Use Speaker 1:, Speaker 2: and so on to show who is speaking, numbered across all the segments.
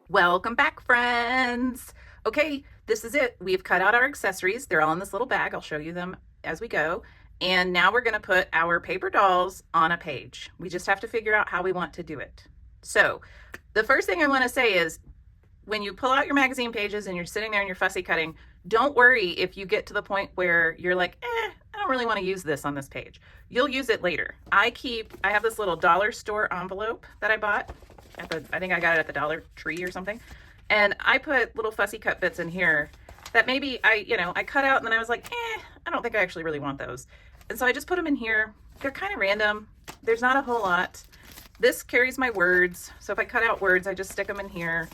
Speaker 1: Welcome back, friends. Okay, this is it. We've cut out our accessories. They're all in this little bag. I'll show you them as we go. And now we're going to put our paper dolls on a page. We just have to figure out how we want to do it. So the first thing I want to say is when you pull out your magazine pages and you're sitting there and you're fussy cutting, don't worry if you get to the point where you're like, I don't really want to use this on this page. You'll use it later. I have this little dollar store envelope that I bought I think I got it at the Dollar Tree or something. And I put little fussy cut bits in here that maybe I cut out and then I was like, I don't think I actually really want those. And so I just put them in here. They're kind of random. There's not a whole lot. This carries my words. So if I cut out words, I just stick them in here.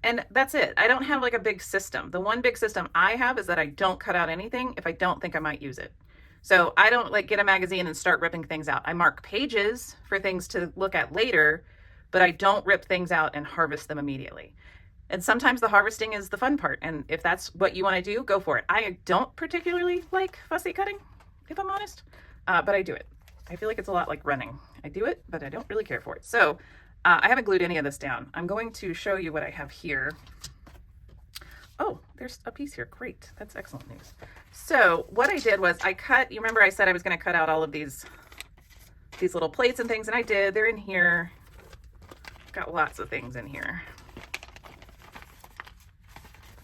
Speaker 1: And that's it. I don't have like a big system. The one big system I have is that I don't cut out anything if I don't think I might use it. So I don't like get a magazine and start ripping things out. I mark pages for things to look at later, but I don't rip things out and harvest them immediately. And sometimes the harvesting is the fun part. And if that's what you want to do, go for it. I don't particularly like fussy cutting, if I'm honest, but I do it. I feel like it's a lot like running. I do it, but I don't really care for it. So I haven't glued any of this down. I'm going to show you what I have here. Oh, there's a piece here. Great. That's excellent news. So what I did was you remember I said I was going to cut out all of these little plates and things, and I did. They're in here. Got lots of things in here.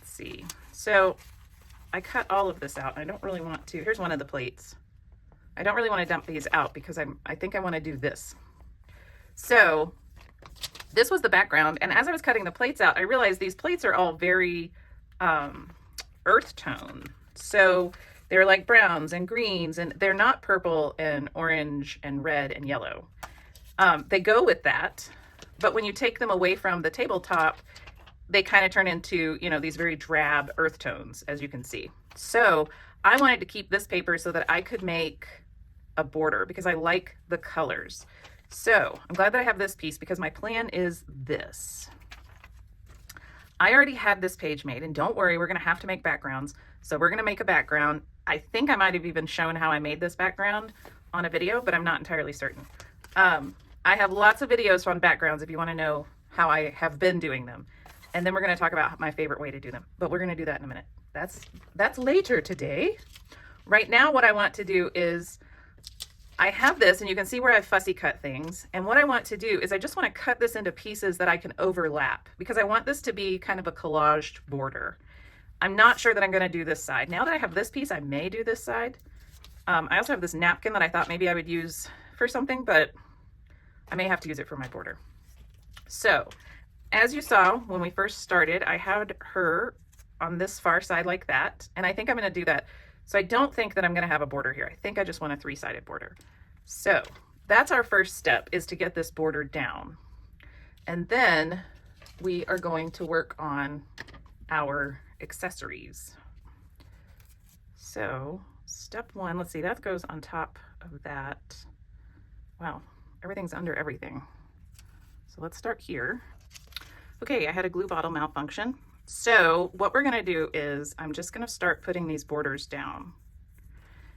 Speaker 1: Let's see. So I cut all of this out. I don't really want to. Here's one of the plates. I don't really want to dump these out because I think I want to do this. So this was the background. And as I was cutting the plates out, I realized these plates are all very earth tone. So they're like browns and greens, and they're not purple and orange and red and yellow. They go with that. But when you take them away from the tabletop, they kind of turn into, these very drab earth tones, as you can see. So I wanted to keep this paper so that I could make a border because I like the colors. So I'm glad that I have this piece because my plan is this. I already had this page made, and don't worry, we're going to have to make backgrounds. So we're going to make a background. I think I might have even shown how I made this background on a video, but I'm not entirely certain. I have lots of videos on backgrounds if you want to know how I have been doing them. And then we're going to talk about my favorite way to do them. But we're going to do that in a minute. That's later today. Right now what I want to do is I have this, and you can see where I've fussy cut things. And what I want to do is I just want to cut this into pieces that I can overlap because I want this to be kind of a collaged border. I'm not sure that I'm going to do this side. Now that I have this piece, I may do this side. I also have this napkin that I thought maybe I would use for something, but I may have to use it for my border. So as you saw when we first started, I had her on this far side like that. And I think I'm going to do that. So I don't think that I'm going to have a border here. I think I just want a three-sided border. So that's our first step, is to get this border down. And then we are going to work on our accessories. So step one, let's see, that goes on top of that. Wow. Everything's under everything. So let's start here. Okay, I had a glue bottle malfunction. So what we're gonna do is I'm just gonna start putting these borders down.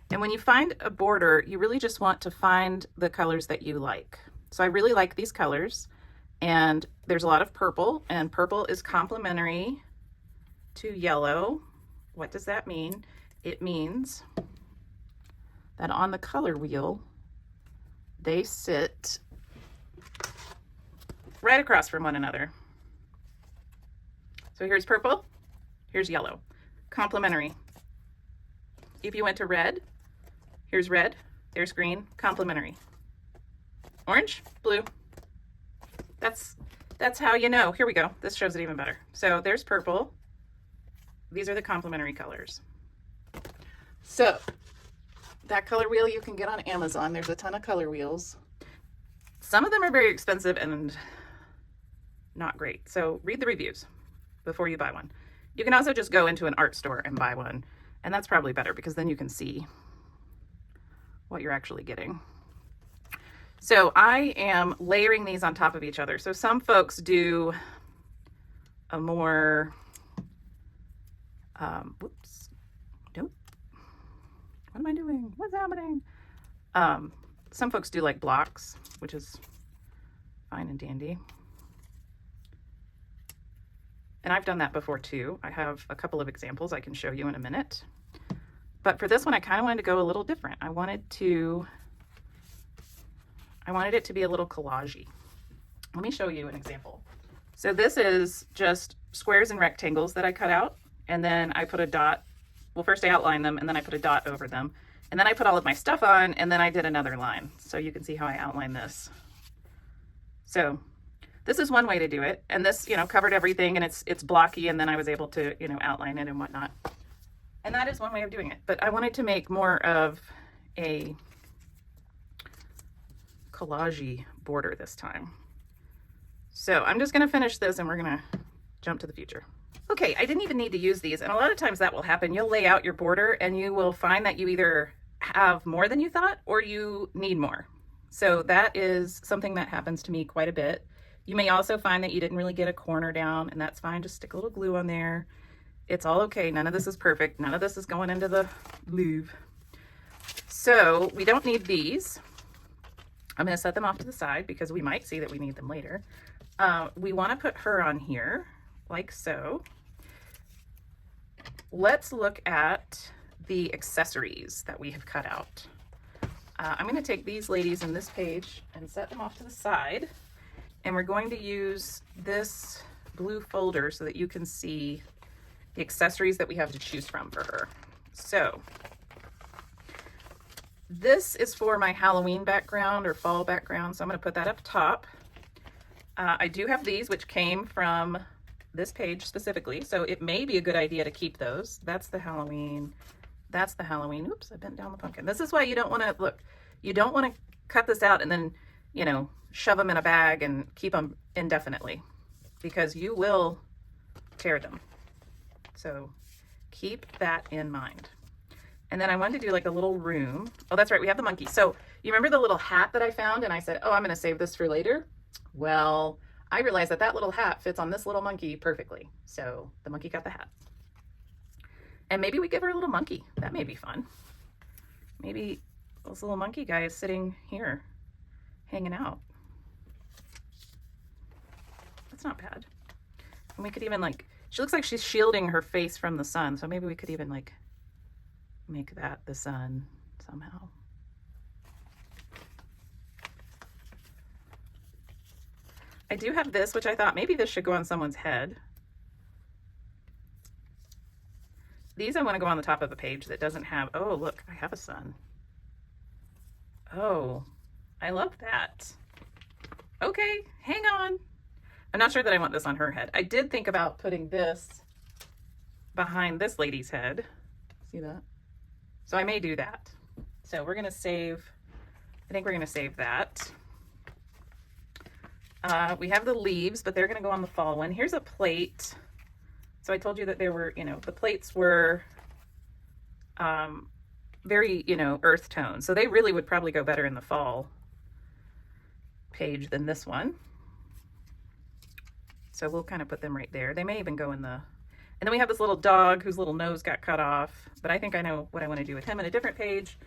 Speaker 1: And when you find a border, you really just want to find the colors that you like. So I really like these colors, and there's a lot of purple, and purple is complementary to yellow. What does that mean? It means that on the color wheel, they sit right across from one another. So here's purple, here's yellow, complementary. If you went to red, here's red, there's green, complementary. Orange, blue. That's how you know. Here we go. This shows it even better. So there's purple. These are the complementary colors. So that color wheel you can get on Amazon. There's a ton of color wheels. Some of them are very expensive and not great. So read the reviews before you buy one. You can also just go into an art store and buy one. And that's probably better because then you can see what you're actually getting. So I am layering these on top of each other. So some folks do a more, whoops, nope. What am I doing? What's happening? Some folks do like blocks, which is fine and dandy. And I've done that before too. I have a couple of examples I can show you in a minute. But for this one, I kind of wanted to go a little different. I wanted it to be a little collagey. Let me show you an example. So this is just squares and rectangles that I cut out, and then I put a dot. Well, first I outlined them, and then I put a dot over them. And then I put all of my stuff on, and then I did another line. So you can see how I outline this. So this is one way to do it. And this, you know, covered everything, and it's blocky, and then I was able to, you know, outline it and whatnot. And that is one way of doing it. But I wanted to make more of a collagey border this time. So I'm just going to finish this, and we're going to jump to the future. Okay, I didn't even need to use these, and a lot of times that will happen. You'll lay out your border, and you will find that you either have more than you thought or you need more. So that is something that happens to me quite a bit. You may also find that you didn't really get a corner down, and that's fine. Just stick a little glue on there. It's all okay. None of this is perfect. None of this is going into the louvre. So we don't need these. I'm going to set them off to the side because we might see that we need them later. We want to put her on here like so. Let's look at the accessories that we have cut out. I'm going to take these ladies in this page and set them off to the side. And we're going to use this blue folder so that you can see the accessories that we have to choose from for her. So this is for my Halloween background or fall background, so I'm going to put that up top. I do have these, which came from this page specifically, so it may be a good idea to keep those. That's the Halloween. That's the Halloween. Oops, I bent down the pumpkin. This is why you don't want to, look, you don't want to cut this out and then, you know, shove them in a bag and keep them indefinitely, because you will tear them. So keep that in mind. And then I wanted to do like a little room. Oh, that's right, we have the monkey. So you remember the little hat that I found and I said, oh, I'm going to save this for later? Well, I realized that that little hat fits on this little monkey perfectly. So the monkey got the hat. And maybe we give her a little monkey. That may be fun. Maybe this little monkey guy is sitting here, hanging out. That's not bad. And we could even like, she looks like she's shielding her face from the sun. So maybe we could even like make that the sun somehow. I do have this, which I thought maybe this should go on someone's head. These I want to go on the top of a page that doesn't have, oh, look, I have a sun. Oh, I love that. Okay, hang on. I'm not sure that I want this on her head. I did think about putting this behind this lady's head. See that? So I may do that. So we're going to save, I think we're going to save that. We have the leaves, but they're going to go on the fall one. Here's a plate. So I told you that there were, you know, the plates were very, you know, earth tone. So they really would probably go better in the fall page than this one. So we'll kind of put them right there. They may even go in the, and then we have this little dog whose little nose got cut off, but I think I know what I want to do with him in a different page.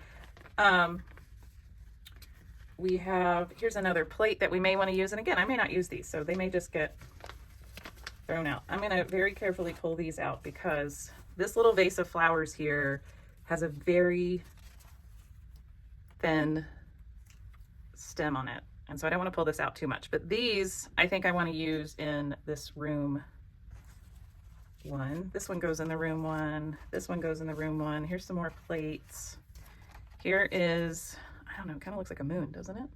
Speaker 1: We have, here's another plate that we may want to use. And again, I may not use these, so they may just get thrown out. I'm going to very carefully pull these out because this little vase of flowers here has a very thin stem on it. And so I don't want to pull this out too much, but these I think I want to use in this room one. This one goes in the room one. This one goes in the room one. Here's some more plates. Here is, I don't know, it kind of looks like a moon, doesn't it?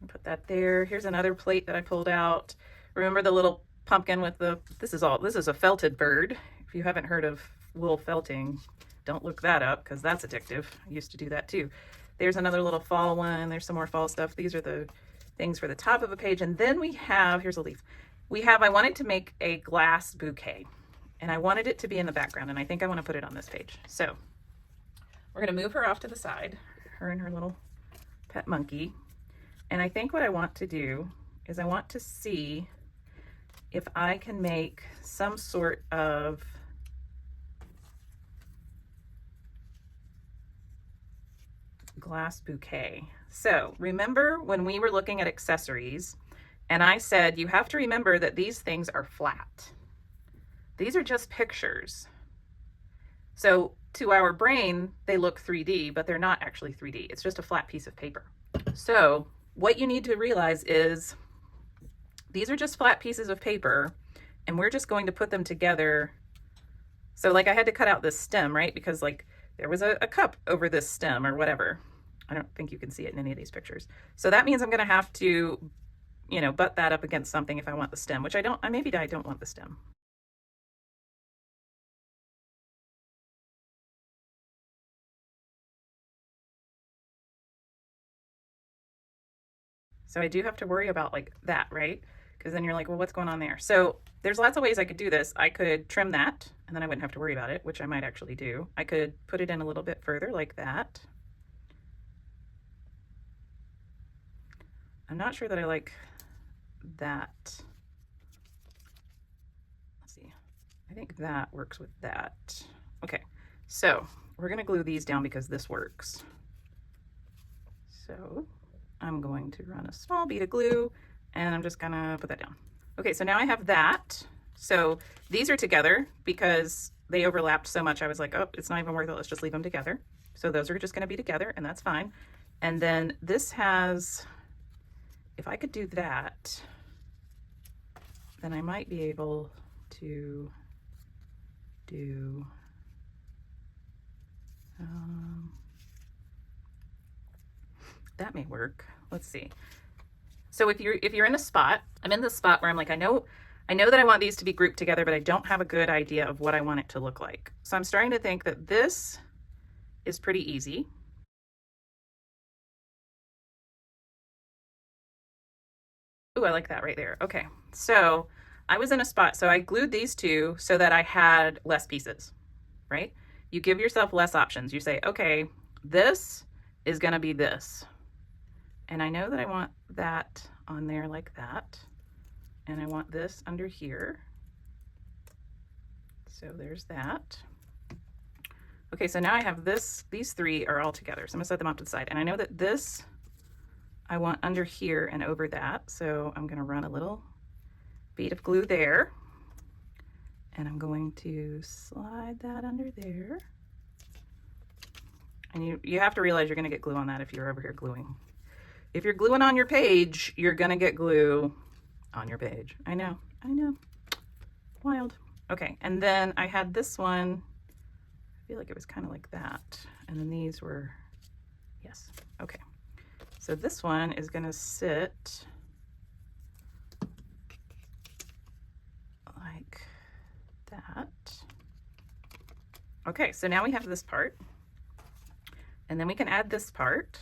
Speaker 1: I'll put that there. Here's another plate that I pulled out. Remember the little pumpkin with the, this is a felted bird. If you haven't heard of wool felting, don't look that up because that's addictive. I used to do that too. There's another little fall one. There's some more fall stuff. These are the things for the top of a page. And then we have, here's a leaf. We have, I wanted to make a glass bouquet and I wanted it to be in the background. And I think I want to put it on this page. So we're going to move her off to the side, her and her little pet monkey. And I think what I want to do is I want to see if I can make some sort of glass bouquet. So remember when we were looking at accessories and I said you have to remember that these things are flat. these are just pictures. So to our brain, they look 3D, but they're not actually 3D. It's just a flat piece of paper. So what you need to realize is these are just flat pieces of paper, and we're just going to put them together. So like I had to cut out this stem, right? Because like there was a cup over this stem or whatever. I don't think you can see it in any of these pictures. So that means I'm going to have to, you know, butt that up against something if I want the stem, which I don't, maybe I don't want the stem. So I do have to worry about like that, right? Because then you're like, well, what's going on there? So there's lots of ways I could do this. I could trim that and then I wouldn't have to worry about it, which I might actually do. I could put it in a little bit further like that. I'm not sure that I like that. Let's see. I think that works with that. Okay, so we're gonna glue these down because this works. So I'm going to run a small bead of glue and I'm just gonna put that down. Okay, so now I have that. So these are together because they overlapped so much. I was like, oh, it's not even worth it. Let's just leave them together. So those are just gonna be together and that's fine. And then this has, if I could do that, then I might be able to do, that may work. Let's see. So if you're in a spot, I'm in this spot where I'm like, I know that I want these to be grouped together, but I don't have a good idea of what I want it to look like. So I'm starting to think that this is pretty easy. Ooh, I like that right there. Okay, so I was in a spot, so I glued these two so that I had less pieces, right? You give yourself less options. You say, okay, this is gonna be this. And I know that I want that on there like that. And I want this under here. So there's that. Okay, so now I have this, these three are all together. So I'm gonna set them off to the side. And I know that this, I want under here and over that. So I'm gonna run a little bead of glue there. And I'm going to slide that under there. And you have to realize you're gonna get glue on that if you're over here gluing. If you're gluing on your page, you're gonna get glue on your page. I know, wild. Okay, and then I had this one, I feel like it was kind of like that. And then these were, yes, okay. So this one is gonna sit like that. Okay, so now we have this part. And then we can add this part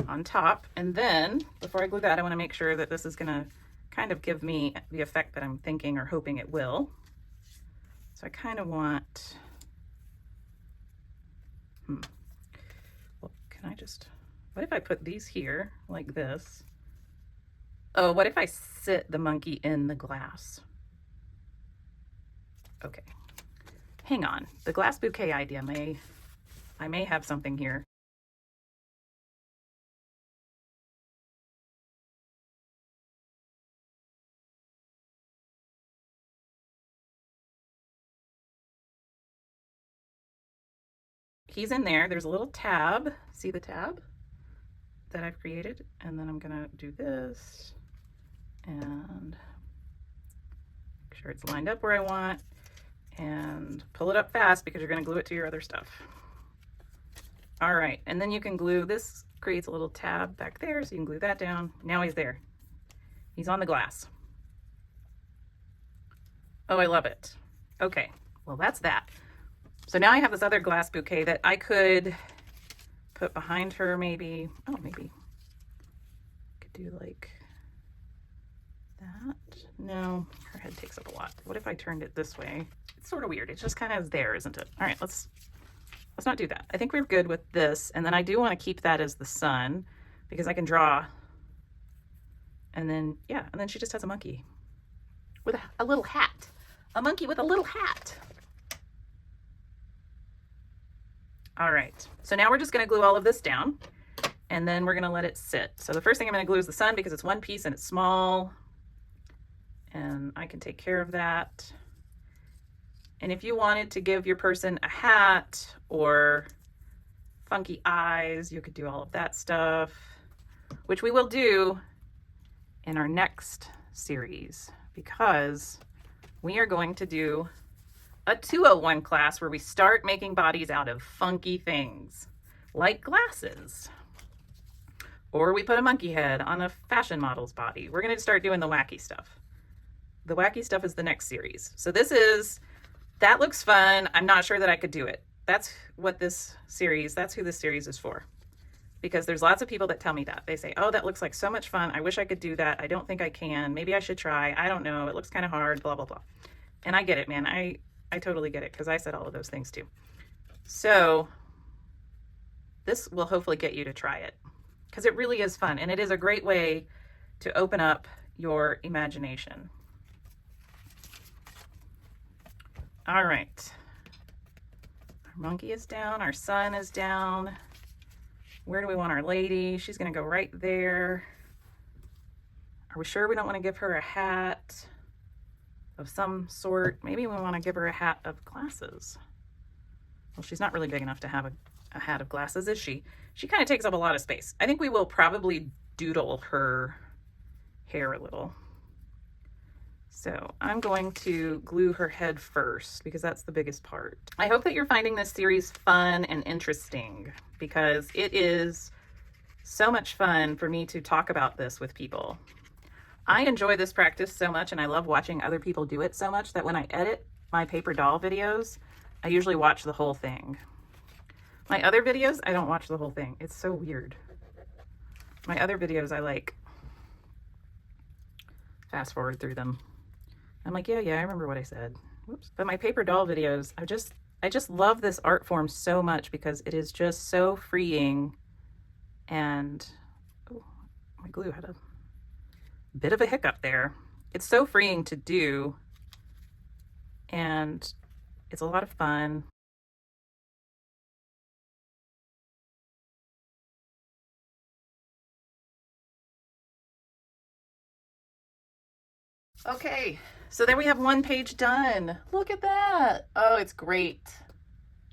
Speaker 1: on top. And then before I glue that, I want to make sure that this is going to kind of give me the effect that I'm thinking or hoping it will. So I kind of want, well, can I just, what if I put these here like this? Oh, what if I sit the monkey in the glass? Okay, hang on. The glass bouquet idea I may have something here. He's in there. There's a little tab. See the tab that I've created? And then I'm gonna do this and make sure it's lined up where I want and pull it up fast because you're gonna glue it to your other stuff. All right, and then you can glue, this creates a little tab back there, so you can glue that down. Now he's there. He's on the glass. Oh, I love it. Okay, well that's that. So now I have this other glass bouquet that I could put behind her maybe. Oh, maybe I could do like that. No, her head takes up a lot. What if I turned it this way? It's sort of weird. It just kind of is there, isn't it? All right, let's not do that. I think we're good with this. And then I do want to keep that as the sun because I can draw. And then, yeah, and then she just has a monkey with a little hat. A monkey with a little hat. All right, so now we're just gonna glue all of this down and then we're gonna let it sit. So the first thing I'm gonna glue is the sun because it's one piece and it's small and I can take care of that. And if you wanted to give your person a hat or funky eyes, you could do all of that stuff, which we will do in our next series, because we are going to do a 201 class where we start making bodies out of funky things like glasses, or we put a monkey head on a fashion model's body. We're going to start doing the wacky stuff. The wacky stuff is the next series. So that looks fun. I'm not sure that I could do it. That's who this series is for. Because there's lots of people that tell me that. They say, oh, that looks like so much fun. I wish I could do that. I don't think I can. Maybe I should try. I don't know. It looks kind of hard, blah, blah, blah. And I get it, man. I totally get it, because I said all of those things too. So this will hopefully get you to try it, because it really is fun. And it is a great way to open up your imagination. All right. Our monkey is down. Our sun is down. Where do we want our lady? She's going to go right there. Are we sure we don't want to give her a hat of some sort? Maybe we want to give her a hat of glasses. Well, she's not really big enough to have a hat of glasses, is she? She kind of takes up a lot of space. I think we will probably doodle her hair a little. So I'm going to glue her head first, because that's the biggest part. I hope that you're finding this series fun and interesting, because it is so much fun for me to talk about this with people. I enjoy this practice so much, and I love watching other people do it so much that when I edit my paper doll videos, I usually watch the whole thing. My other videos, I don't watch the whole thing. It's so weird. My other videos, I like fast forward through them. I'm like, yeah, I remember what I said. Whoops. But my paper doll videos, I just love this art form so much, because it is just so freeing. And oh, my glue had a bit of a hiccup there. It's so freeing to do, and it's a lot of fun. Okay, so there we have one page done. Look at that. Oh, it's great.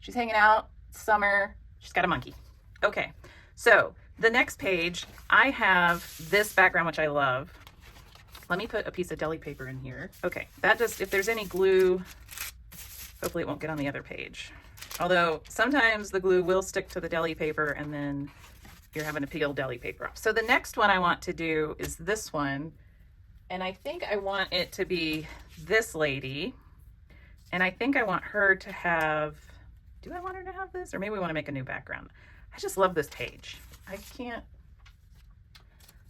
Speaker 1: She's hanging out, summer. She's got a monkey. Okay, so the next page, I have this background, which I love. Let me put a piece of deli paper in here. Okay, that just, if there's any glue, hopefully it won't get on the other page. Although sometimes the glue will stick to the deli paper, and then you're having to peel deli paper off. So the next one I want to do is this one. And I think I want it to be this lady. And I think I want her to have, do I want her to have this? Or maybe we want to make a new background. I just love this page. I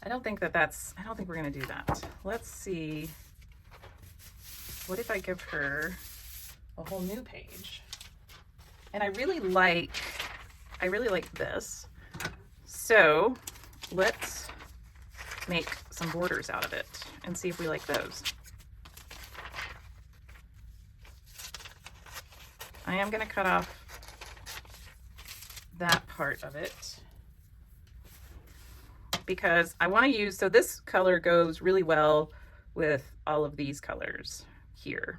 Speaker 1: don't think we're going to do that. Let's see. What if I give her a whole new page? And I really like this. So let's make some borders out of it and see if we like those. I am going to cut off that part of it, because I want to use, so this color goes really well with all of these colors here.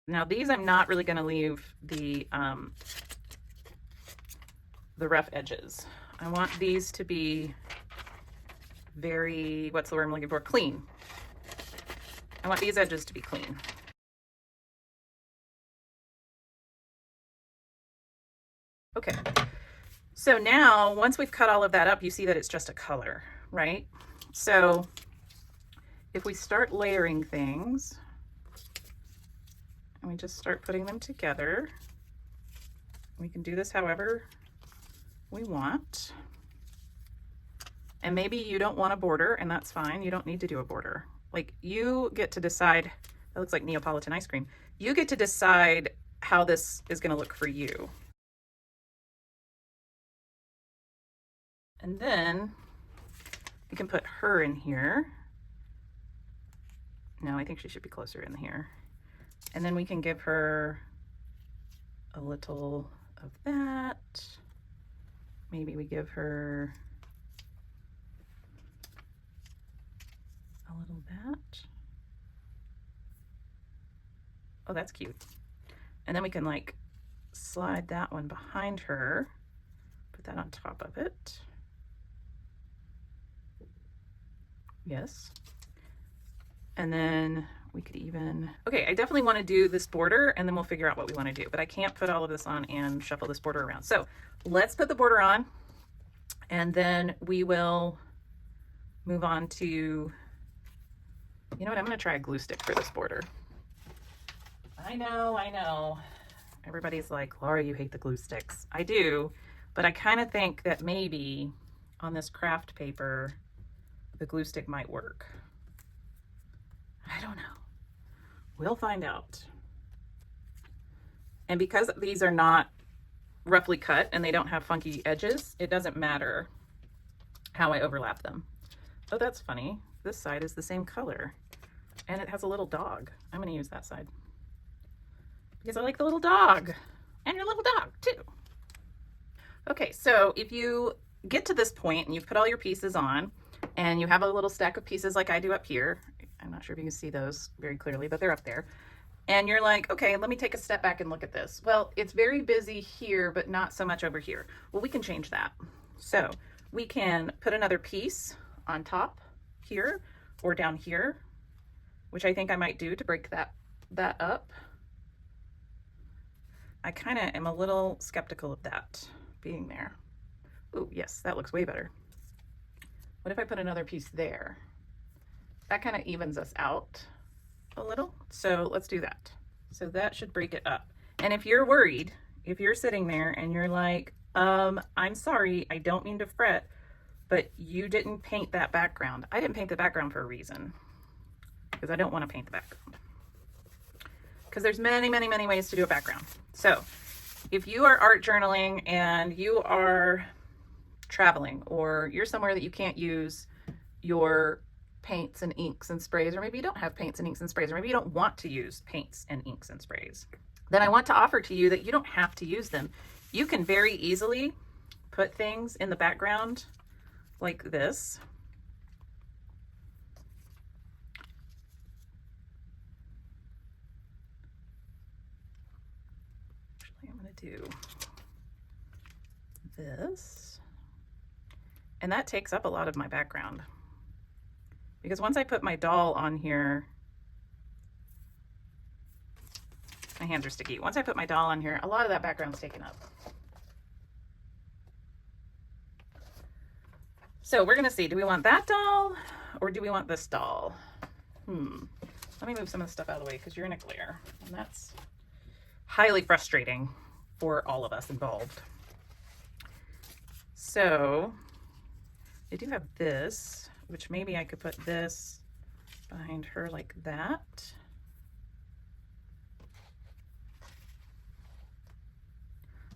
Speaker 1: Now these, I'm not really going to leave the rough edges. I want these to be very, what's the word I'm looking for? Clean. I want these edges to be clean. Okay, so now once we've cut all of that up, you see that it's just a color, right? So if we start layering things, and we just start putting them together, we can do this however we want. And maybe you don't want a border, and that's fine. You don't need to do a border. Like, you get to decide. That looks like Neapolitan ice cream. You get to decide how this is going to look for you. And then you can put her in here. No, I think she should be closer in here. And then we can give her a little of that. Maybe we give her a little that. Oh, that's cute. And then we can like slide that one behind her, put that on top of it. Yes. And then we could even, okay, I definitely want to do this border and then we'll figure out what we want to do, but I can't put all of this on and shuffle this border around. So let's put the border on and then we will move on to, you know what, I'm going to try a glue stick for this border. I know. Everybody's like, Laura, you hate the glue sticks. I do, but I kind of think that maybe on this craft paper, the glue stick might work. I don't know. We'll find out. And because these are not roughly cut and they don't have funky edges, it doesn't matter how I overlap them. Oh, that's funny. This side is the same color and it has a little dog. I'm going to use that side because I like the little dog and your little dog too. Okay, so if you get to this point and you've put all your pieces on and you have a little stack of pieces like I do up here, I'm not sure if you can see those very clearly, but they're up there. And you're like, okay, let me take a step back and look at this. Well, it's very busy here, but not so much over here. Well, we can change that. So we can put another piece on top here or down here, which I think I might do to break that up. I kind of am a little skeptical of that being there. Oh, yes, that looks way better. What if I put another piece there? That kind of evens us out a little. So let's do that. So that should break it up. And if you're worried, if you're sitting there and you're like, I'm sorry, I don't mean to fret, but you didn't paint that background. I didn't paint the background for a reason because I don't want to paint the background. Because there's many, many, many ways to do a background. So if you are art journaling and you are traveling or you're somewhere that you can't use your paints and inks and sprays, or maybe you don't have paints and inks and sprays, or maybe you don't want to use paints and inks and sprays, then I want to offer to you that you don't have to use them. You can very easily put things in the background like this. Actually, I'm going to do this. And that takes up a lot of my background. Because once I put my doll on here, my hands are sticky. Once I put my doll on here, a lot of that background's taken up. So we're gonna see, do we want that doll or do we want this doll? Let me move some of the stuff out of the way because you're in a glare. And that's highly frustrating for all of us involved. So I do have this, which maybe I could put this behind her like that.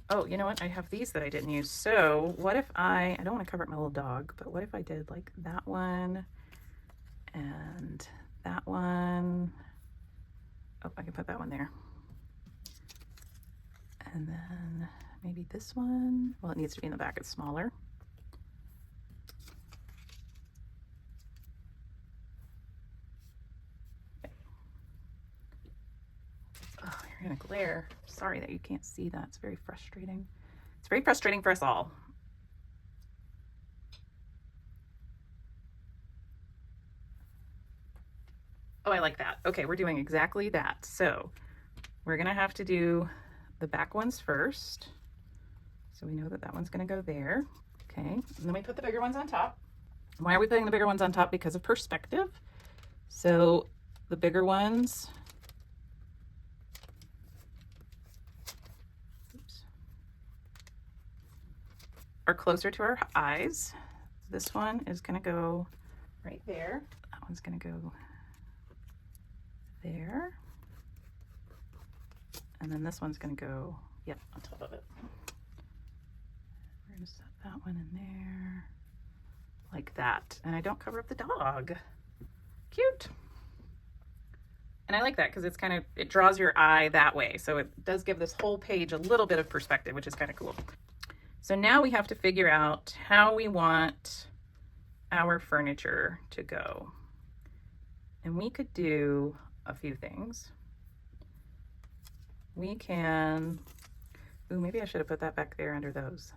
Speaker 1: Oh, you know what? I have these that I didn't use. So what if I don't want to cover up my little dog, but what if I did like that one and that one? Oh, I can put that one there. And then maybe this one. Well, it needs to be in the back. It's smaller. Oh, you're gonna glare. Sorry that you can't see that. It's very frustrating. It's very frustrating for us all. Oh, I like that. Okay, we're doing exactly that. So we're gonna have to do the back ones first. So we know that that one's gonna go there. Okay, and then we put the bigger ones on top. Why are we putting the bigger ones on top? Because of perspective. So the bigger ones, are closer to our eyes. This one is gonna go right there. That one's gonna go there. And then this one's gonna go, yep, on top of it. We're gonna set that one in there like that. And I don't cover up the dog. Cute. And I like that because it's kind of, it draws your eye that way. So it does give this whole page a little bit of perspective, which is kind of cool. So now we have to figure out how we want our furniture to go. And we could do a few things. we can, ooh, maybe I should have put that back there under those.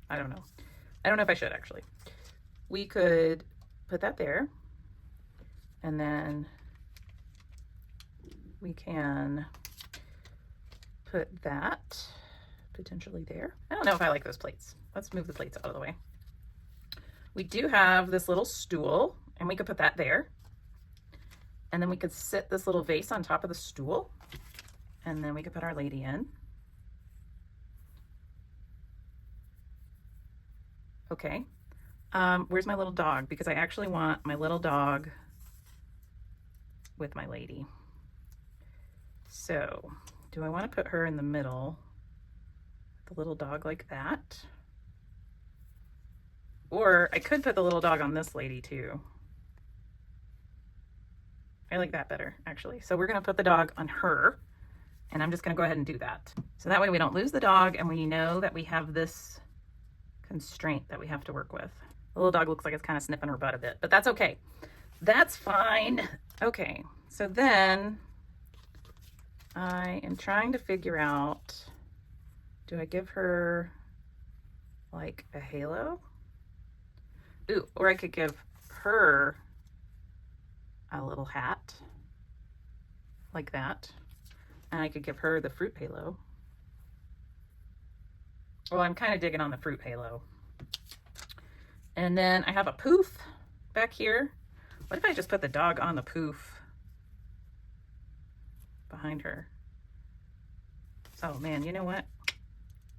Speaker 1: I don't know. I don't know if I should actually. We could put that there, and then we can put that potentially there. I don't know if I like those plates. Let's move the plates out of the way. We do have this little stool, and we could put that there. And then we could sit this little vase on top of the stool, and then we could put our lady in. Okay. Where's my little dog? Because I actually want my little dog with my lady. So, do I want to put her in the middle? The little dog like that? Or I could put the little dog on this lady too. I like that better, actually. So we're going to put the dog on her, and I'm just going to go ahead and do that. So that way we don't lose the dog, and we know that we have this constraint that we have to work with. The little dog looks like it's kind of sniffing her butt a bit, but that's okay. That's fine. Okay, so then I am trying to figure out, do I give her like a halo? Ooh, or I could give her a little hat like that, and I could give her the fruit halo. Well, I'm kind of digging on the fruit halo. And then I have a poof back here. What if I just put the dog on the poof behind her? Oh man, you know what?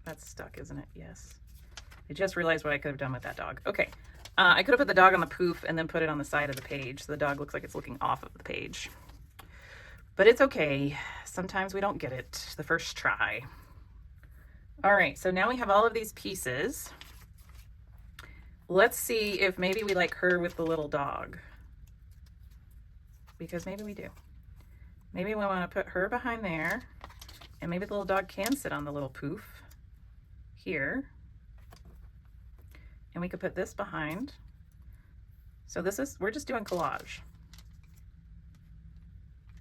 Speaker 1: That's stuck, isn't it? Yes. I just realized what I could have done with that dog. Okay. I could have put the dog on the poof and then put it on the side of the page, so the dog looks like it's looking off of the page. But it's okay. Sometimes we don't get it the first try. All right, so now we have all of these pieces. Let's see if maybe we like her with the little dog. Because maybe we do. Maybe we want to put her behind there, and maybe the little dog can sit on the little poof here. And we could put this behind. So this is, we're just doing collage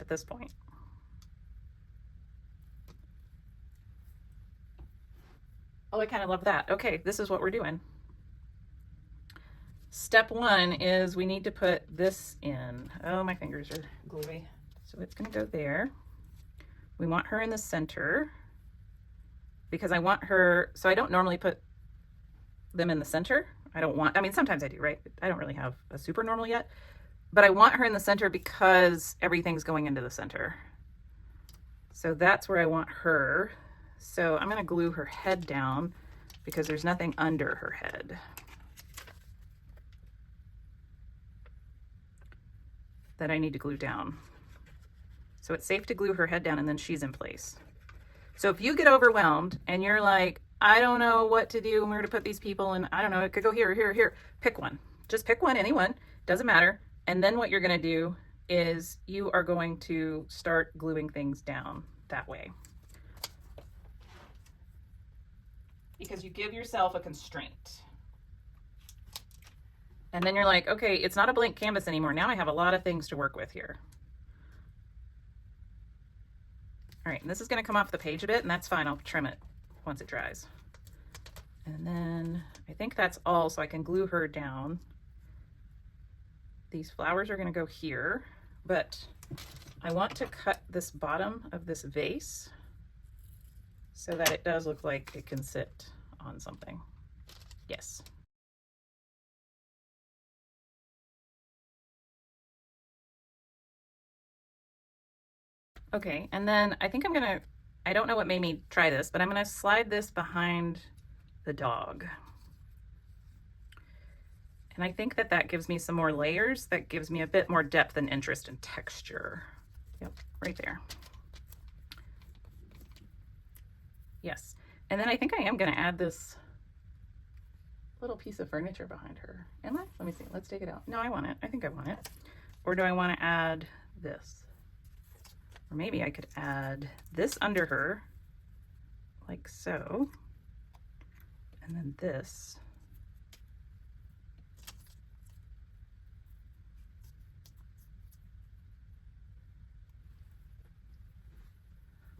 Speaker 1: at this point. Oh, I kind of love that. Okay, this is what we're doing. Step one is we need to put this in. Oh, my fingers are gluey. So it's gonna go there. We want her in the center because I want her, so I don't normally put them in the center. I mean, sometimes I do, right? I don't really have a super normal yet, but I want her in the center because everything's going into the center. So that's where I want her. So I'm gonna glue her head down because there's nothing under her head. That I need to glue down. So it's safe to glue her head down and then she's in place. So if you get overwhelmed and you're like, I don't know what to do and where to put these people, and I don't know, it could go here, here, here. Pick one. Just pick one, anyone, doesn't matter. And then what you're gonna do is you are going to start gluing things down that way. Because you give yourself a constraint. And then you're like, okay, it's not a blank canvas anymore. Now I have a lot of things to work with here. All right, and this is gonna come off the page a bit, and that's fine, I'll trim it once it dries. And then I think that's all, so I can glue her down. These flowers are gonna go here, but I want to cut this bottom of this vase so that it does look like it can sit on something. Yes. Okay, and then I think I don't know what made me try this, but I'm gonna slide this behind the dog. And I think that that gives me some more layers, that gives me a bit more depth and interest and texture. Yep, right there. Yes, and then I think I am gonna add this little piece of furniture behind her. Am I? Let me see, let's take it out. No, I want it, I think I want it. Or do I wanna add this? Or maybe I could add this under her, like so, and then this.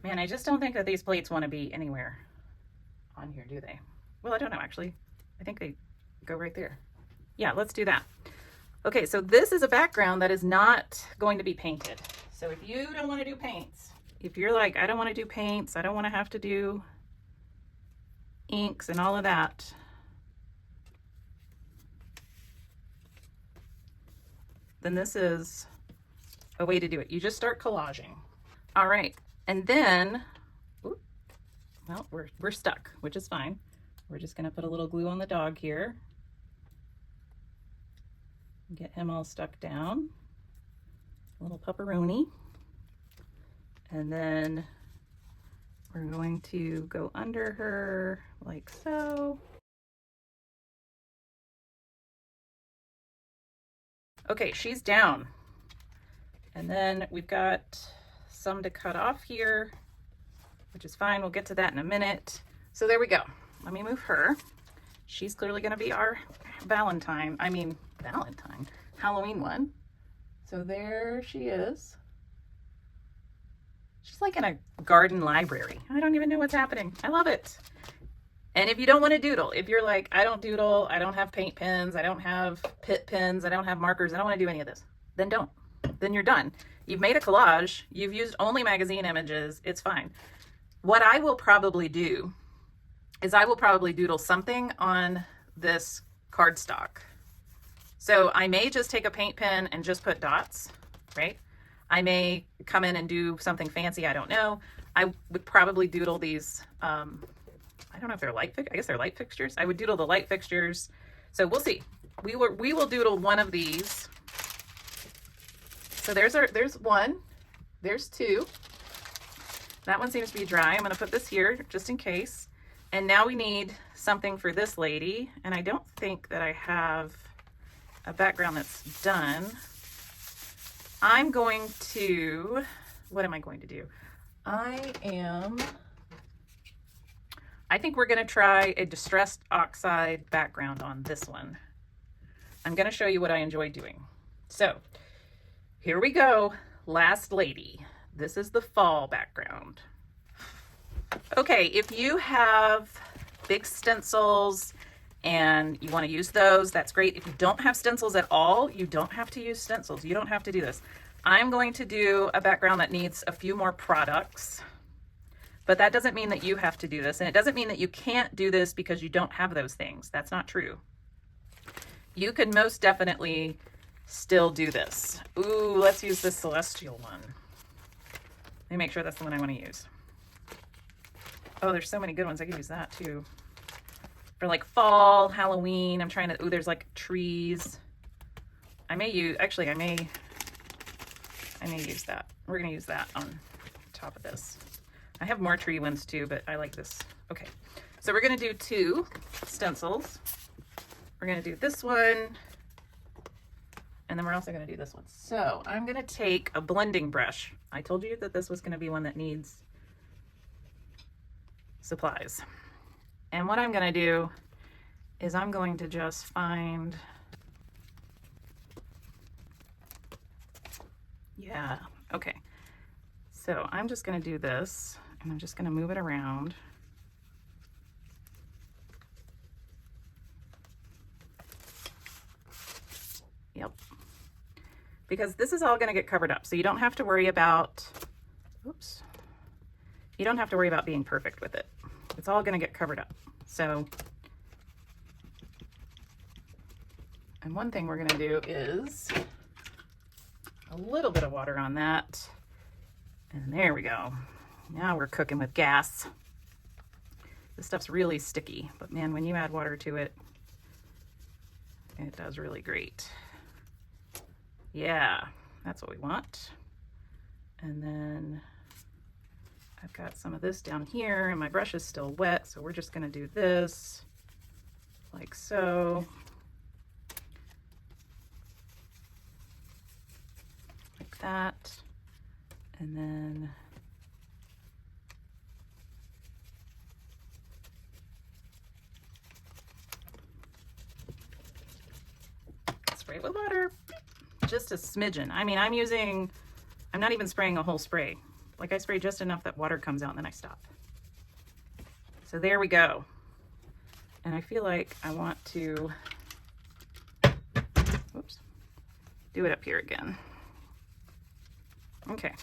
Speaker 1: Man, I just don't think that these plates want to be anywhere on here, do they? Well, I don't know, actually. I think they go right there. Yeah, let's do that. Okay, so this is a background that is not going to be painted. So if you don't want to do paints, if you're like, I don't want to do paints, I don't want to have to do inks and all of that, then this is a way to do it. You just start collaging. All right, and then, well, we're stuck, which is fine. We're just gonna put a little glue on the dog here. Get him all stuck down. A little pepperoni. And then we're going to go under her like so. Okay, she's down. And then we've got some to cut off here, which is fine. We'll get to that in a minute. So there we go. Let me move her. She's clearly gonna be our Halloween one. So there she is. She's like in a garden library. I don't even know what's happening. I love it. And if you don't want to doodle, if you're like, I don't doodle, I don't have paint pens, I don't have pit pens, I don't have markers, I don't want to do any of this, then don't. Then you're done. You've made a collage, you've used only magazine images, it's fine. What I will probably do is I will probably doodle something on this cardstock. So I may just take a paint pen and just put dots, right? I may come in and do something fancy, I don't know. I would probably doodle these, I don't know if they're I guess they're light fixtures. I would doodle the light fixtures. So we'll see. We will doodle one of these. So there's one, there's two. That one seems to be dry. I'm gonna put this here just in case. And now we need something for this lady. And I don't think that I have a background that's done. I'm going to, what am I going to do? I think we're gonna try a distressed oxide background on this one. I'm gonna show you what I enjoy doing. So here we go, last lady. This is the fall background. Okay, if you have big stencils and you want to use those, that's great. If you don't have stencils at all, you don't have to use stencils. You don't have to do this. I'm going to do a background that needs a few more products, but that doesn't mean that you have to do this. And it doesn't mean that you can't do this because you don't have those things. That's not true. You can most definitely still do this. Ooh, let's use this celestial one. Let me make sure that's the one I want to use. Oh, there's so many good ones. I could use that too. For like fall, Halloween, I'm trying to, ooh, there's like trees. I may use that. We're going to use that on top of this. I have more tree ones too, but I like this. Okay, so we're going to do two stencils. We're going to do this one, and then we're also going to do this one. So I'm going to take a blending brush. I told you that this was going to be one that needs supplies. And what I'm going to do is I'm going to just find, yeah, okay. So I'm just going to do this, and I'm just going to move it around. Yep. Because this is all going to get covered up. So you don't have to worry about, oops. You don't have to worry about being perfect with it. It's all going to get covered up. So, and one thing we're going to do is a little bit of water on that. And there we go. Now we're cooking with gas. This stuff's really sticky, but man, when you add water to it, it does really great. Yeah, that's what we want. And then I've got some of this down here and my brush is still wet, so we're just gonna do this like so. Like that. And then spray it with water, just a smidgen. I mean, I'm not even spraying a whole spray. Like I spray just enough that water comes out and then I stop. So there we go. And I feel like I want to, whoops, do it up here again. Okay.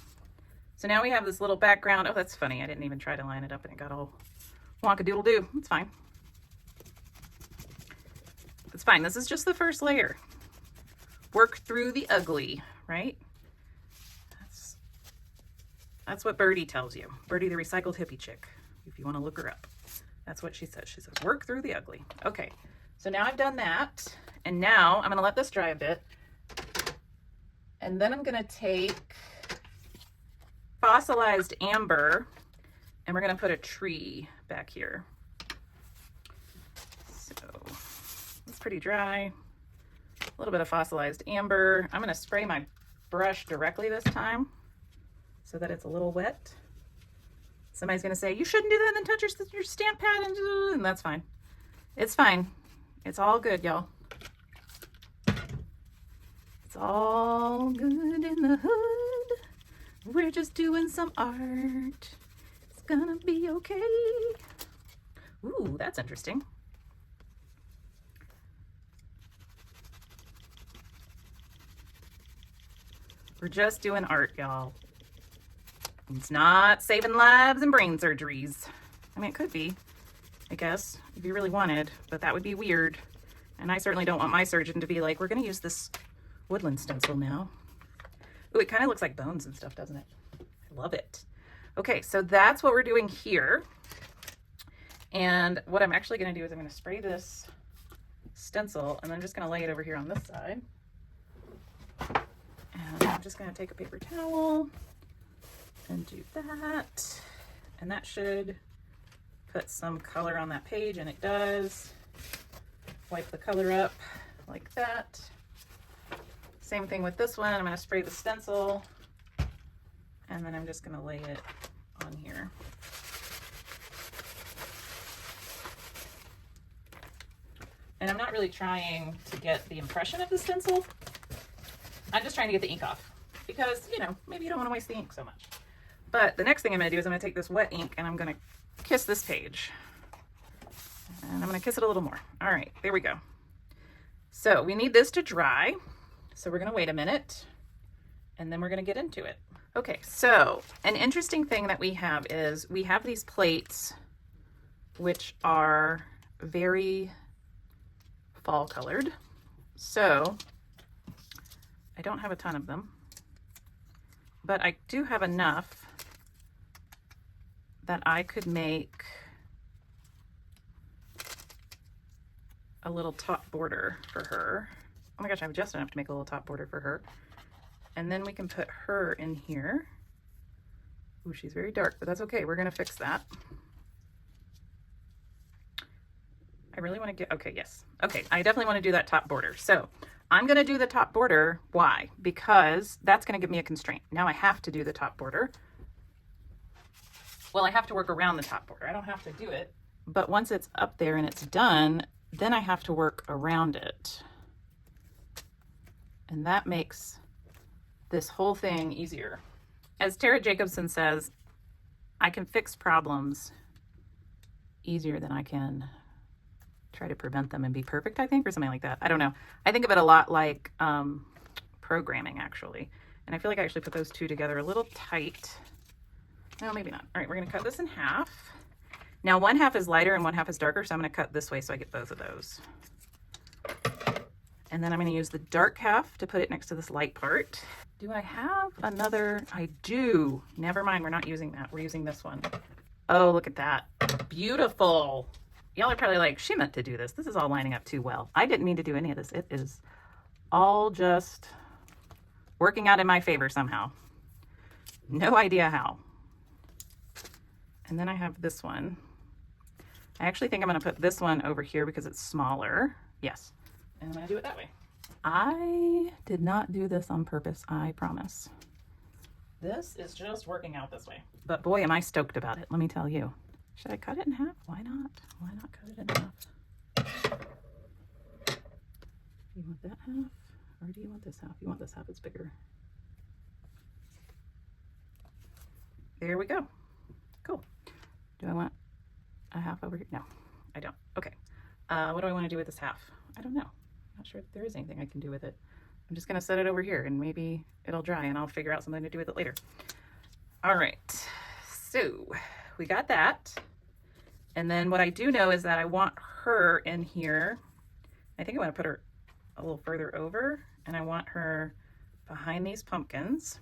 Speaker 1: So now we have this little background. Oh, that's funny. I didn't even try to line it up and it got all wonka-doodle-doo. It's fine. It's fine. This is just the first layer. Work through the ugly, right? That's what Birdie tells you. Birdie, the recycled hippie chick, if you want to look her up. That's what she says. She says, work through the ugly. Okay, so now I've done that. And now I'm going to let this dry a bit. And then I'm going to take fossilized amber and we're going to put a tree back here. So it's pretty dry. A little bit of fossilized amber. I'm going to spray my brush directly this time so that it's a little wet. Somebody's going to say, you shouldn't do that and then touch your stamp pad, and that's fine. It's fine. It's all good, y'all. It's all good in the hood. We're just doing some art. It's gonna be okay. Ooh, that's interesting. We're just doing art, y'all. It's not saving lives and brain surgeries. I mean, it could be, I guess, if you really wanted, but that would be weird. And I certainly don't want my surgeon to be like, we're gonna use this woodland stencil now. Ooh, it kind of looks like bones and stuff, doesn't it? I love it. Okay, so that's what we're doing here. And what I'm actually gonna do is I'm gonna spray this stencil and then I'm just gonna lay it over here on this side. And I'm just gonna take a paper towel and do that. And that should put some color on that page, and it does. Wipe the color up like that. Same thing with this one. I'm going to spray the stencil and then I'm just going to lay it on here. And I'm not really trying to get the impression of the stencil. I'm just trying to get the ink off because, you know, maybe you don't want to waste the ink so much. But the next thing I'm going to do is I'm going to take this wet ink and I'm going to kiss this page. And I'm going to kiss it a little more. All right, there we go. So we need this to dry. So we're going to wait a minute and then we're going to get into it. Okay, so an interesting thing that we have is we have these plates which are very fall colored. So I don't have a ton of them, but I do have enough that I could make a little top border for her. Oh my gosh, I have just enough to make a little top border for her. And then we can put her in here. Ooh, she's very dark, but that's okay. We're gonna fix that. I really wanna get, okay, yes. Okay, I definitely wanna do that top border. So I'm gonna do the top border. Why? Because that's gonna give me a constraint. Now I have to do the top border. Well, I have to work around the top border. I don't have to do it. But once it's up there and it's done, then I have to work around it. And that makes this whole thing easier. As Tara Jacobson says, I can fix problems easier than I can try to prevent them and be perfect, I think, or something like that. I don't know. I think of it a lot like programming, actually. And I feel like I actually put those two together a little tight. No, maybe not. All right, we're gonna cut this in half. Now one half is lighter and one half is darker, so I'm gonna cut this way so I get both of those. And then I'm gonna use the dark half to put it next to this light part. Do I have another? I do. Never mind, we're not using that. We're using this one. Oh, look at that. Beautiful. Y'all are probably like, she meant to do this. This is all lining up too well. I didn't mean to do any of this. It is all just working out in my favor somehow. No idea how. And then I have this one. I actually think I'm gonna put this one over here because it's smaller. Yes. And I'm gonna do it that way. I did not do this on purpose, I promise. This is just working out this way. But boy, am I stoked about it, let me tell you. Should I cut it in half? Why not? Why not cut it in half? Do you want that half? Or do you want this half? You want this half, it's bigger. there we go. Cool. Do I want a half over here? No, I don't. Okay. What do I want to do with this half? I don't know. I'm not sure if there is anything I can do with it. I'm just going to set it over here and maybe it'll dry and I'll figure out something to do with it later. All right. So we got that. And then what I do know is that I want her in here. I think I want to put her a little further over, and I want her behind these pumpkins.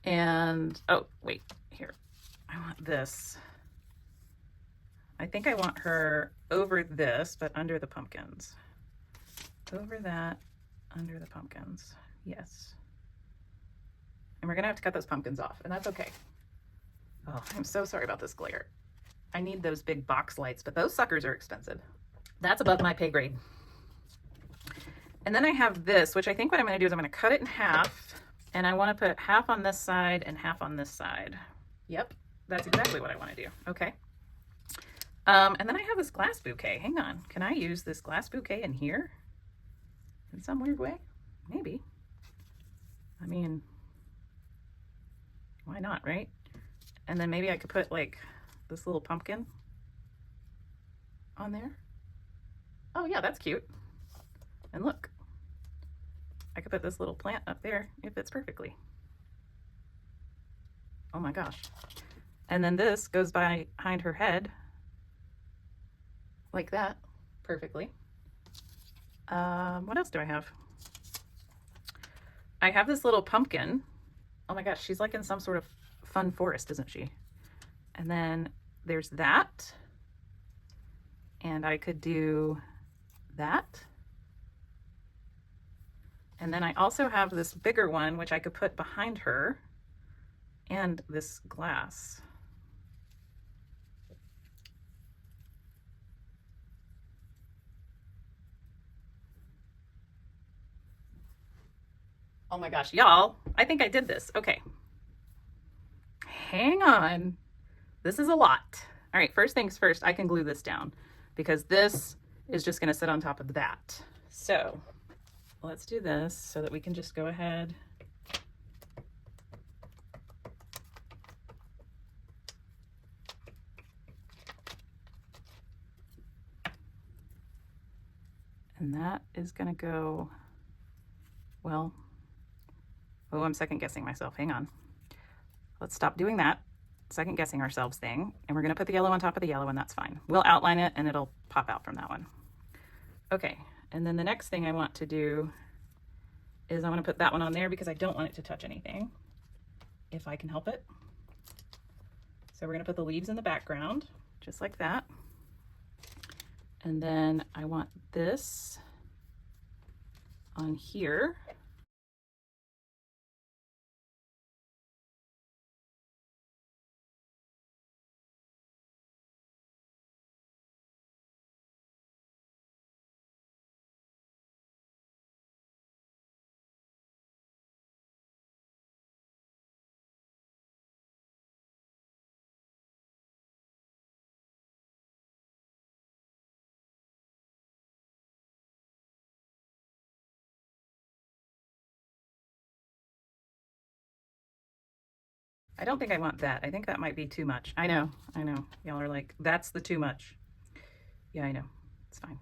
Speaker 1: And, oh, wait, here. I want this. I think I want her over this, but under the pumpkins. Over that, under the pumpkins. Yes. And we're going to have to cut those pumpkins off, and that's okay. Oh, I'm so sorry about this glare. I need those big box lights, but those suckers are expensive. That's above my pay grade. And then I have this, which I think what I'm going to do is I'm going to cut it in half, and I want to put half on this side and half on this side. Yep, that's exactly what I want to do. Okay. And then I have this glass bouquet. Hang on. Can I use this glass bouquet in here? In some weird way? Maybe. I mean, why not, right? And then maybe I could put like this little pumpkin on there. Oh yeah, that's cute. And look, I could put this little plant up there. It fits perfectly. Oh my gosh. And then this goes behind her head like that, perfectly. What else do I have? I have this little pumpkin. Oh my gosh, she's like in some sort of fun forest, isn't she? And then there's that. And I could do that. And then I also have this bigger one, which I could put behind her, and this glass. Oh my gosh, y'all, I think I did this. Okay. Hang on. This is a lot. All right, first things first, I can glue this down because this is just going to sit on top of that. So let's do this so that we can just go ahead. And that is going to go, well, oh, I'm second guessing myself. Hang on. Let's stop doing that second guessing ourselves thing. And we're going to put the yellow on top of the yellow, and that's fine. We'll outline it and it'll pop out from that one. Okay. And then the next thing I want to do is I want to put that one on there because I don't want it to touch anything if I can help it. So we're going to put the leaves in the background just like that. And then I want this on here. I don't think I want that. I think that might be too much. I know. Y'all are like, that's the too much. Yeah, I know. It's fine.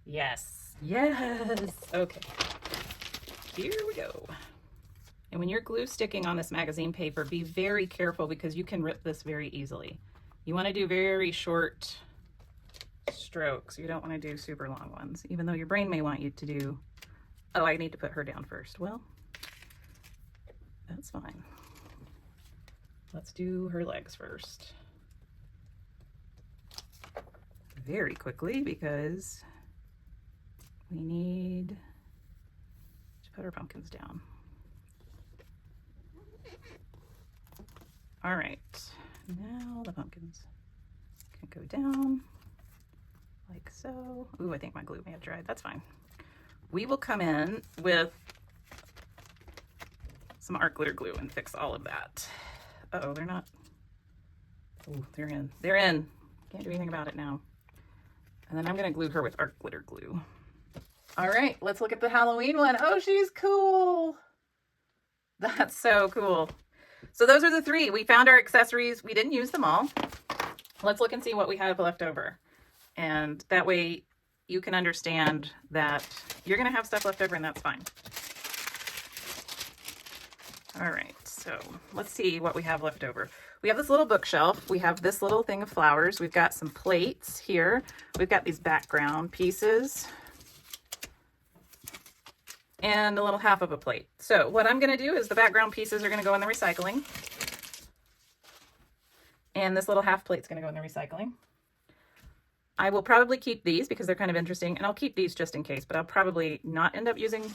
Speaker 1: Yes. Yes. Okay. Here we go. And when you're glue sticking on this magazine paper, be very careful because you can rip this very easily. You want to do very short strokes. You don't want to do super long ones, even though your brain may want you to do, oh, I need to put her down first. Well, that's fine. Let's do her legs first. Very quickly because we need to put our pumpkins down. All right, now the pumpkins can go down like so. Ooh, I think my glue may have dried. That's fine. We will come in with some art glitter glue and fix all of that. Uh-oh, they're not. Oh, they're in. They're in. Can't do anything about it now. And then I'm going to glue her with art glitter glue. All right, let's look at the Halloween one. Oh, she's cool. That's so cool. So those are the three. We found our accessories. We didn't use them all. Let's look and see what we have left over. And that way you can understand that you're going to have stuff left over, and that's fine. All right, so let's see what we have left over. We have this little bookshelf. We have this little thing of flowers. We've got some plates here. We've got these background pieces and a little half of a plate. So what I'm going to do is the background pieces are going to go in the recycling. And this little half plate's going to go in the recycling. I will probably keep these because they're kind of interesting, and I'll keep these just in case, but I'll probably not end up using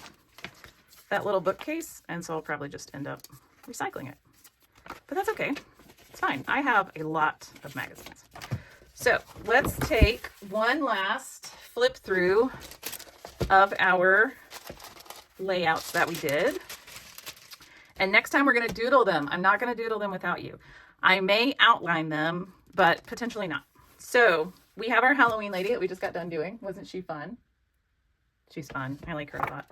Speaker 1: that little bookcase, and so I'll probably just end up recycling it. But that's okay. It's fine. I have a lot of magazines. So let's take one last flip through of our layouts that we did. And next time we're going to doodle them. I'm not going to doodle them without you. I may outline them, but potentially not. So we have our Halloween lady that we just got done doing. Wasn't she fun? She's fun. I like her a lot.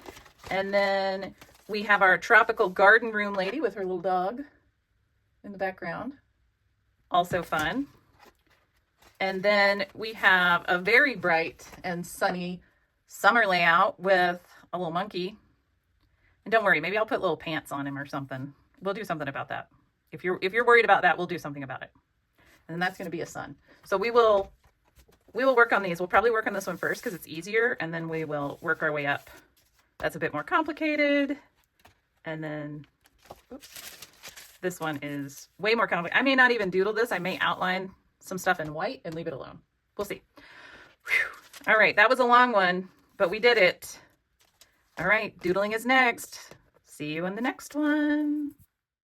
Speaker 1: And then we have our tropical garden room lady with her little dog in the background. Also fun. And then we have a very bright and sunny summer layout with a little monkey. And don't worry, maybe I'll put little pants on him or something. We'll do something about that. If you're worried about that, we'll do something about it. And that's going to be a sun. So we will work on these. We'll probably work on this one first because it's easier, and then we will work our way up. That's a bit more complicated. And then, oops, this one is way more complicated. I may not even doodle this. I may outline some stuff in white and leave it alone. We'll see. Whew. All right, that was a long one, but we did it. All right, doodling is next. See you in the next one.